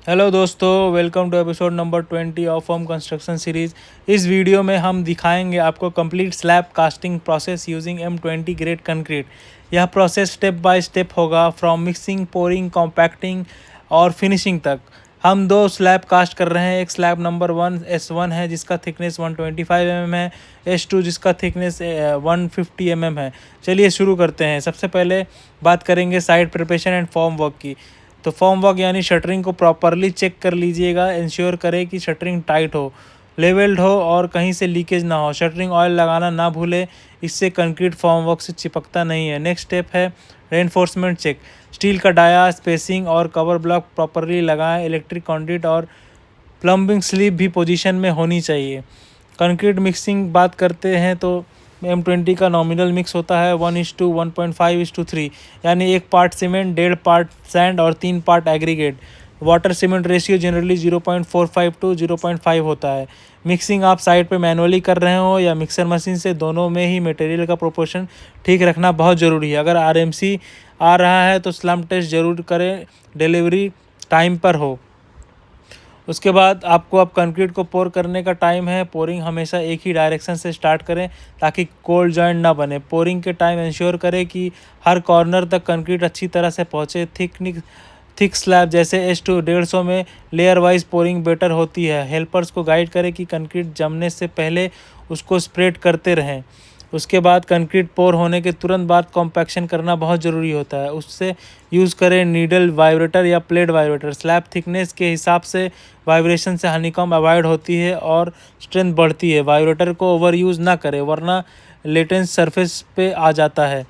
Hello दोस्तों, welcome to episode number 20 of home construction series. इस video में हम दिखाएंगे आपको complete slab casting process using M20 grade concrete. यह प्रोसेस स्टेप बाय स्टेप होगा, फ्रॉम मिक्सिंग, पोरिंग, कॉम्पैक्टिंग और फिनिशिंग तक। हम दो स्लैब कास्ट कर रहे हैं। एक स्लैब नंबर 1 S1 है जिसका थिकनेस 125 mm है, S2 जिसका थिकनेस 150 mm है। चलिए शुरू करते हैं। सबसे पहले बात करेंगे side preparation and form work की। तो फॉर्म वर्क यानी शटरिंग को प्रॉपरली चेक कर लीजिएगा। इंश्योर करें कि शटरिंग टाइट हो, लेवल्ड हो और कहीं से लीकेज ना हो। शटरिंग ऑयल लगाना ना भूलें, इससे कंक्रीट फॉर्म वर्क से चिपकता नहीं है। नेक्स्ट स्टेप है रेनफोर्समेंट चेक। स्टील का डाया, स्पेसिंग और कवर ब्लॉक प्रॉपरली लगाएं। इलेक्ट्रिक कंडक्ट और प्लम्बिंग स्लीव भी पोजीशन में होनी चाहिए। कंक्रीट मिक्सिंग बात करते हैं तो M20 का नॉमिनल मिक्स होता है 1:1.5:3, यानी 1 पार्ट सीमेंट, 1.5 पार्ट सैंड और 3 part aggregate. Water cement ratio generally 0.45 to 0.5 होता है। मिक्सिंग आप साइड पे मैनुअली कर रहे हो या मिक्सर मशीन से, दोनों में ही मटेरियल का प्रोपोर्शन ठीक रखना बहुत ज़रूरी है। अगर RMC आ रहा है तो स्लम टेस्ट ज़रूर करें, डिलीवरी टाइम पर हो। उसके बाद आपको अब कंक्रीट को पोर करने का टाइम है। पोरिंग हमेशा एक ही डायरेक्शन से स्टार्ट करें ताकि कोल्ड जॉइंट ना बने। पोरिंग के टाइम इंश्योर करें कि हर कॉर्नर तक कंक्रीट अच्छी तरह से पहुँचे। थिक स्लैब जैसे S2 150 में लेयर वाइज पोरिंग बेटर होती है। हेल्पर्स को गाइड करें कि कंक्रीट जमने से पहले उसको स्प्रेड करते रहें। उसके बाद कंक्रीट पोर होने के तुरंत बाद कॉम्पैक्शन करना बहुत ज़रूरी होता है। उससे यूज़ करें नीडल वाइब्रेटर या प्लेट वाइब्रेटर। स्लैब थिकनेस के हिसाब से वाइब्रेशन से हानिकम अवॉइड होती है और स्ट्रेंथ बढ़ती है। वाइब्रेटर को ओवर यूज़ ना करें वरना लेटेंस सरफेस पे आ जाता है।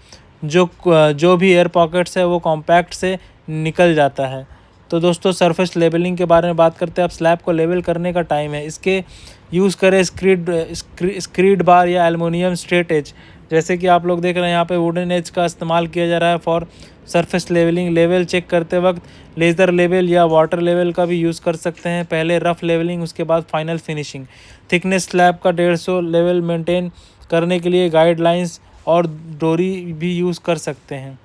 जो भी एयर पॉकेट्स है वो कॉम्पैक्ट से निकल जाता है। तो दोस्तों, सरफेस लेवलिंग के बारे में बात करते हैं। अब स्लैब को लेवल करने का टाइम है। इसके यूज़ करें स्क्रीड बार या एल्युमिनियम स्ट्रेट एज। जैसे कि आप लोग देख रहे हैं यहाँ पे वुडन एज का इस्तेमाल किया जा रहा है for surface levelling. Level check करते वक्त लेज़र लेवल या वाटर लेवल का भी यूज़ कर सकते हैं। पहले रफ लेवलिंग, उसके बाद फाइनल फिनिशिंग। थिकनेस स्लैब का 150 लेवल मेंटेन करने के लिए गाइडलाइंस और डोरी भी यूज़ कर सकते हैं।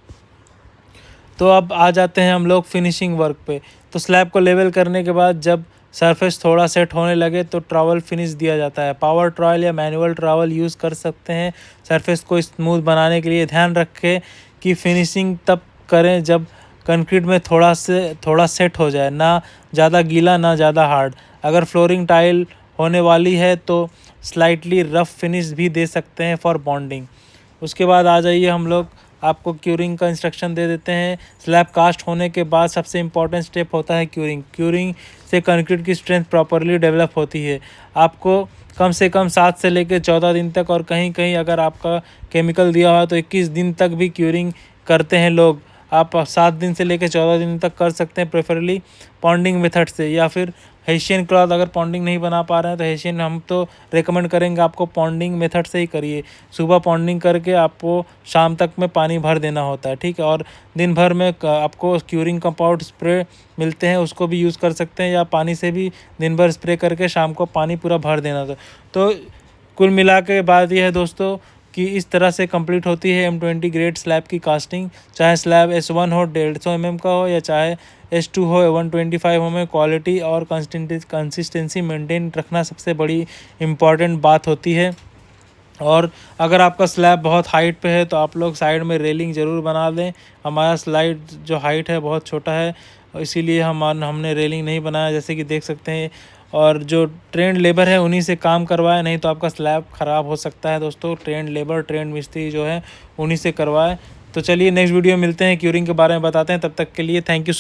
तो अब आ जाते हैं हम लोग फिनिशिंग वर्क पे। तो स्लैब को लेवल करने के बाद जब सरफेस थोड़ा सेट होने लगे तो ट्रॉवल फिनिश दिया जाता है। पावर ट्रॉवल या मैनुअल ट्रॉवल यूज़ कर सकते हैं सरफेस को स्मूथ बनाने के लिए। ध्यान रखें कि फिनिशिंग तब करें जब कंक्रीट में थोड़ा सेट हो जाए, ना ज़्यादा गीला ना ज़्यादा हार्ड। अगर फ्लोरिंग टाइल होने वाली है तो स्लाइटली रफ फिनिश भी दे सकते हैं फॉर बॉन्डिंग। उसके बाद आ जाइए, हम लोग आपको क्यूरिंग का इंस्ट्रक्शन दे देते हैं। स्लैब कास्ट होने के बाद सबसे इम्पॉर्टेंट स्टेप होता है क्यूरिंग। क्यूरिंग से कंक्रीट की स्ट्रेंथ प्रॉपरली डेवलप होती है। आपको कम से कम 7 से लेकर 14 दिन तक, और कहीं कहीं अगर आपका केमिकल दिया हुआ तो 21 दिन तक भी क्यूरिंग करते हैं लोग। आप 7 दिन से लेकर 14 दिन तक कर सकते हैं, प्रेफरली पॉन्डिंग मेथड से, या फिर हेशियन क्लॉथ। अगर पॉन्डिंग नहीं बना पा रहे हैं तो हेशियन हम तो रेकमेंड करेंगे आपको पॉन्डिंग मेथड से ही करिए। सुबह पॉन्डिंग करके आपको शाम तक में पानी भर देना होता है, ठीक है। और दिन भर में आपको क्यूरिंग कंपाउंड स्प्रे मिलते हैं, उसको भी यूज़ कर सकते हैं, या पानी से भी दिन भर स्प्रे करके शाम को पानी पूरा भर देना होता है। तो कुल मिला के बात यह है दोस्तों कि इस तरह से कंप्लीट होती है M20 ग्रेड स्लैब की कास्टिंग। चाहे स्लैब S1 हो 150 mm का हो, या चाहे S2 हो 125 हो, में क्वालिटी और कंसिस्टेंसी मेंटेन रखना सबसे बड़ी इम्पॉर्टेंट बात होती है। और अगर आपका स्लैब बहुत हाइट पे है तो आप लोग साइड में रेलिंग ज़रूर बना दें। हमारा स्लाइड जो हाइट है बहुत छोटा है, इसीलिए हमने रेलिंग नहीं बनाया, जैसे कि देख सकते हैं। और जो ट्रेंड लेबर है उन्हीं से काम करवाए, नहीं तो आपका स्लैब ख़राब हो सकता है दोस्तों। ट्रेंड लेबर, ट्रेंड मिस्त्री जो है उन्हीं से करवाए। तो चलिए नेक्स्ट वीडियो मिलते हैं, क्यूरिंग के बारे में बताते हैं। तब तक के लिए थैंक यू।